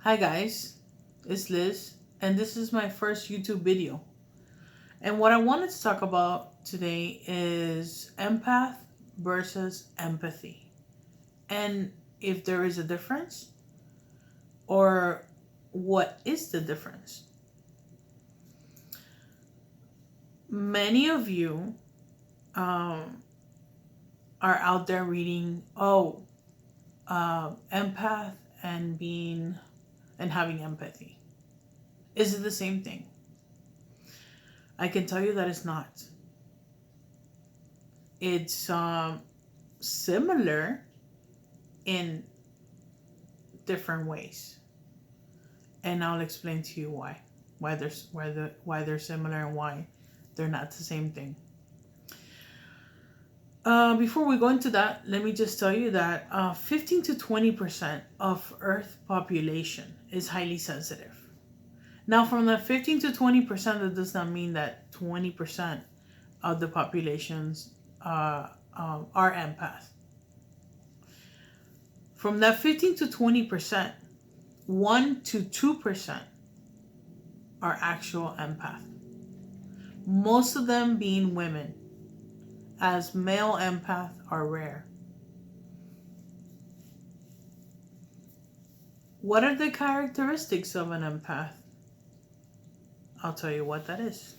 Hi guys, it's Liz, and this is my first YouTube video. And what I wanted to talk about today is empath versus empathy, and if there is a difference, or what is the difference. Many of you um, are out there reading, empath and being and having empathy. Is it the same thing? I can tell you that it's not. It's similar in different ways, and I'll explain to you why they're similar and why they're not the same thing. Before we go into that, let me just tell you that 15 to 20% of Earth population is highly sensitive. Now, from the 15 to 20%, that does not mean that 20% of the populations are empath. From that 15 to 20%, 1 to 2% are actual empath. Most of them being women, as male empath are rare. What are the characteristics of an empath? I'll tell you what that is.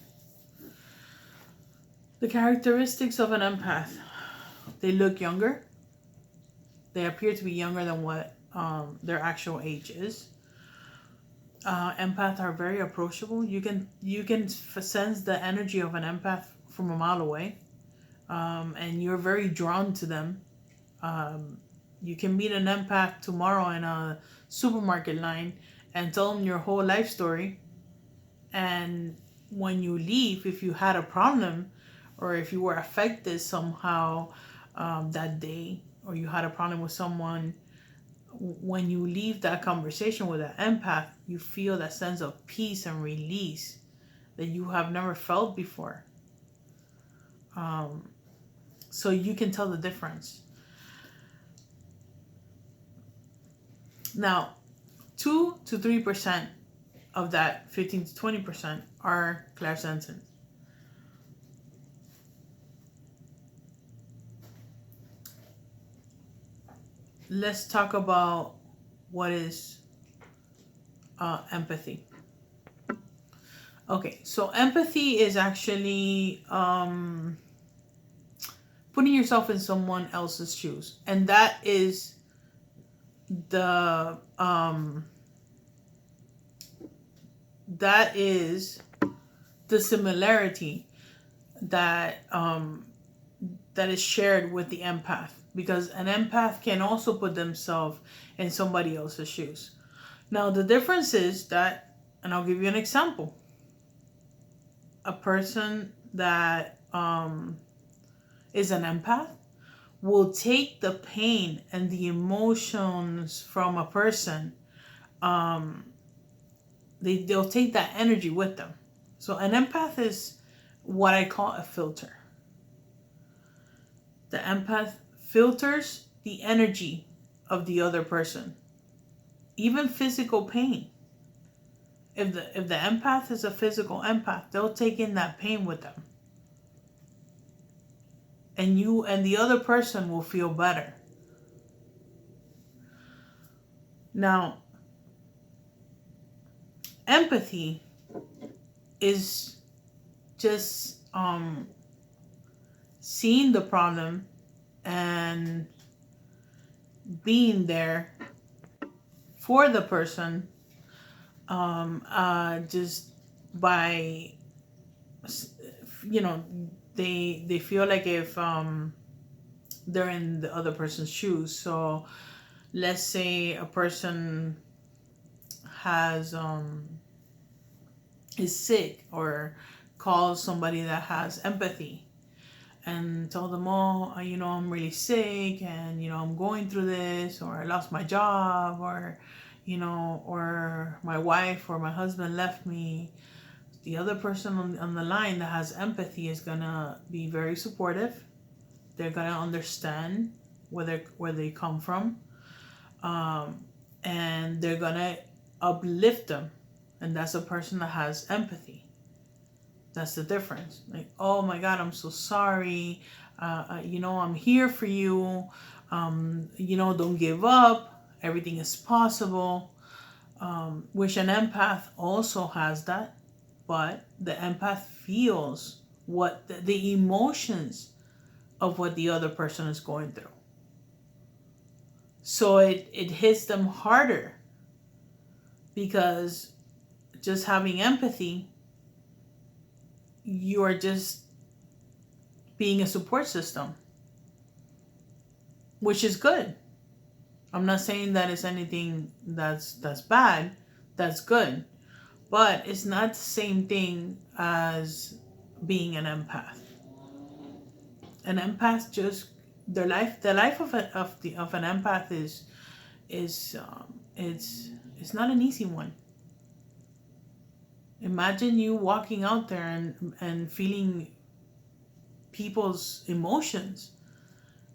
The characteristics of an empath: they look younger. They appear to be younger than what their actual age is. Empaths are very approachable. You can sense the energy of an empath from a mile away, and you're very drawn to them. You can meet an empath tomorrow in a supermarket line and tell them your whole life story. And when you leave, if you had a problem or if you were affected somehow that day, or you had a problem with someone, when you leave that conversation with an empath, you feel that sense of peace and release that you have never felt before. So you can tell the difference. Now, 2 to 3% of that 15 to 20% are clairsentient. Let's talk about what is empathy. Okay, so empathy is actually putting yourself in someone else's shoes, and that is the similarity that that is shared with the empath, because an empath can also put themselves in somebody else's shoes. Now, the difference is that, and I'll give you an example. A person that is an empath will take the pain and the emotions from a person. They'll take that energy with them. So an empath is what I call a filter. The empath filters the energy of the other person, even physical pain. If the empath is a physical empath, they'll take in that pain with them, and you and the other person will feel better. Now, empathy is just seeing the problem and being there for the person, just by, they feel like if they're in the other person's shoes. So let's say a person has is sick, or calls somebody that has empathy and tell them, I'm really sick, and I'm going through this, or I lost my job, or or my wife or my husband left me. The other person on the line that has empathy is gonna be very supportive. They're gonna understand where they come from, and they're gonna uplift them. And that's a person that has empathy. That's the difference. Like, oh my God, I'm so sorry. I'm here for you. Don't give up. Everything is possible. Which an empath also has that, but the empath feels what the emotions of what the other person is going through. So it hits them harder because just having empathy, you are just being a support system, which is good. I'm not saying that it's anything that's bad. That's good. But it's not the same thing as being an empath. An empath just the life of an empath is it's not an easy one. Imagine you walking out there and feeling people's emotions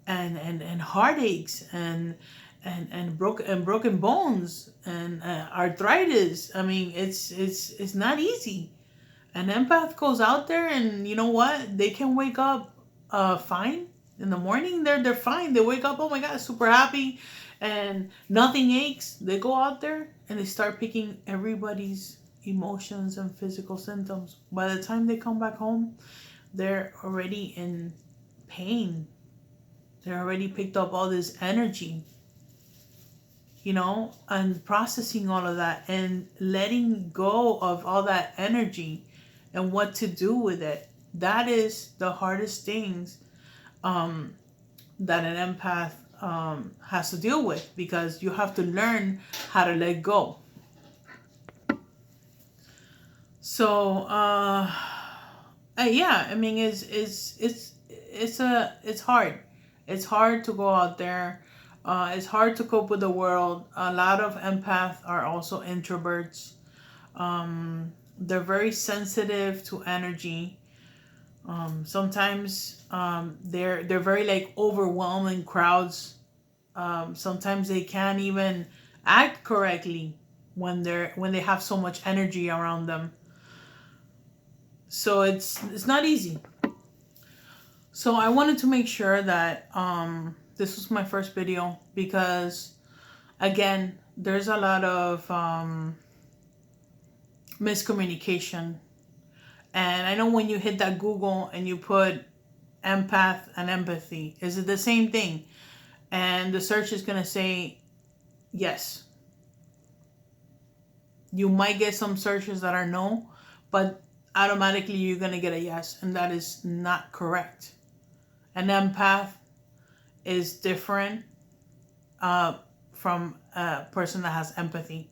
and heartaches and broken bones and arthritis. I mean, it's not easy. An empath goes out there, and you know what? They can wake up fine in the morning. They're fine. They wake up, oh my God, super happy, and nothing aches. They go out there and they start picking everybody's emotions and physical symptoms. By the time they come back home, they're already in pain. They're already picked up all this energy, and processing all of that and letting go of all that energy and what to do with it. That is the hardest things um, that an empath has to deal with, because you have to learn how to let go. So yeah, I mean, it's hard. It's hard to go out there. It's hard to cope with the world. A lot of empaths are also introverts. They're very sensitive to energy. Sometimes they're very like overwhelming crowds. Sometimes they can't even act correctly when they have so much energy around them. So it's not easy. So I wanted to make sure that this was my first video, because again, there's a lot of miscommunication. And I know when you hit that Google and you put empath and empathy, is it the same thing? And the search is going to say yes. You might get some searches that are no, but automatically you're going to get a yes. And that is not correct. An empath is different from a person that has empathy.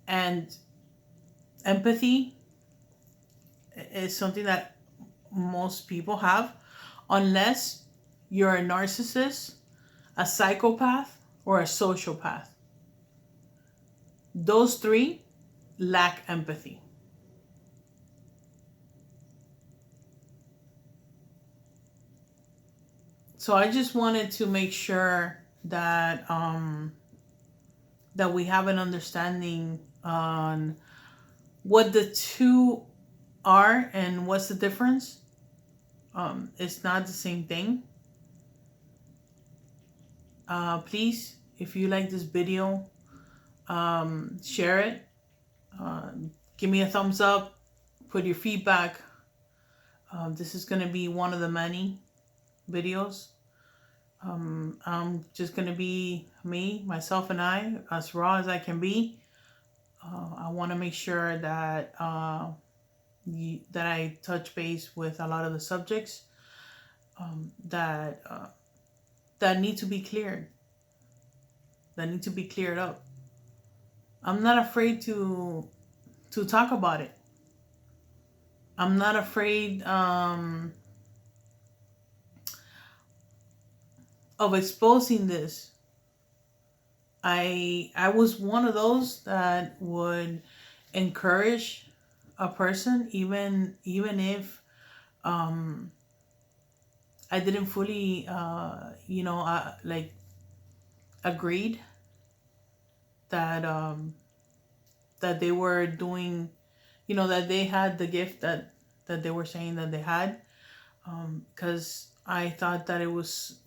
And empathy is something that most people have, unless you're a narcissist, a psychopath, or a sociopath. Those three lack empathy. So I just wanted to make sure that that we have an understanding on what the two are and what's the difference. It's not the same thing. Please, if you like this video, share it. Give me a thumbs up. Put your feedback. This is going to be one of the many videos. I'm just going to be me, myself, and I, as raw as I can be. I want to make sure that that I touch base with a lot of the subjects that need to be cleared, that need to be cleared up. I'm not afraid to talk about it. I'm not afraid of exposing this. I was one of those that would encourage a person, even if I didn't fully like agreed that that they were doing, you know, that they had the gift that they were saying that they had, because I thought that it was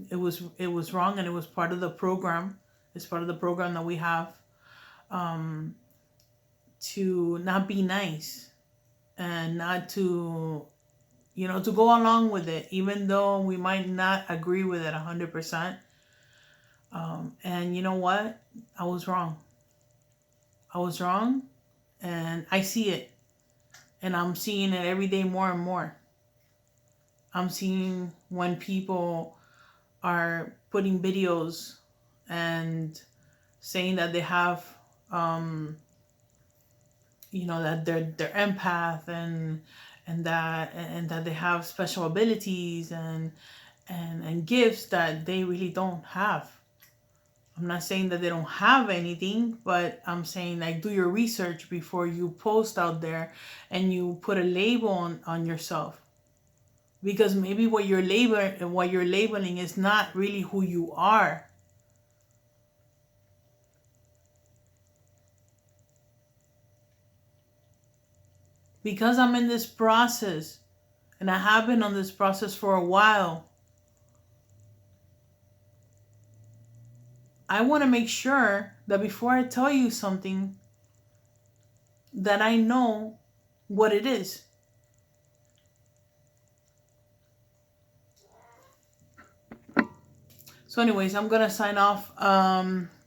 wrong, and it was part of the program. It's part of the program that we have, um, to not be nice and not to, you know, to go along with it, even though we might not agree with it 100%. And you know what? I was wrong. I was wrong, and I see it, and I'm seeing it every day more and more. I'm seeing when people are putting videos and saying that they have, um, you know, that they're empath, and that they have special abilities and gifts that they really don't have. I'm not saying that they don't have anything, but I'm saying, like, do your research before you post out there and you put a label on yourself, because maybe what you're labeling is not really who you are. Because I'm in this process, and I have been on this process for a while, I want to make sure that before I tell you something, that I know what it is. So anyways, I'm gonna sign off.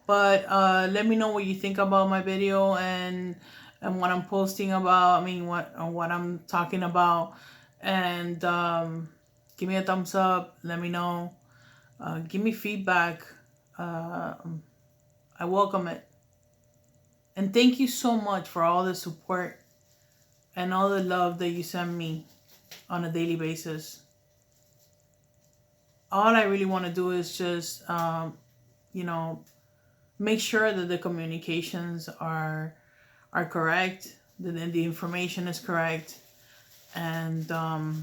But let me know what you think about my video, and what I'm posting about. I mean, what I'm talking about, and give me a thumbs up. Let me know. Give me feedback. Uh, I welcome it. And thank you so much for all the support and all the love that you send me on a daily basis. All I really want to do is just, you know, make sure that the communications are correct, that the information is correct, and I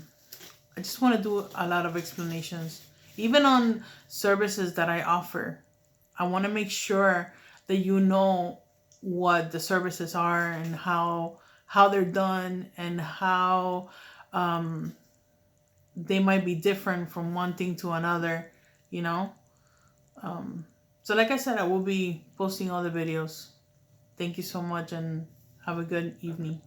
just want to do a lot of explanations, even on services that I offer. I want to make sure that you know what the services are, and how they're done, and how um, they might be different from one thing to another, you know. Um, so like I said, I will be posting all the videos. Thank you so much, and have a good evening.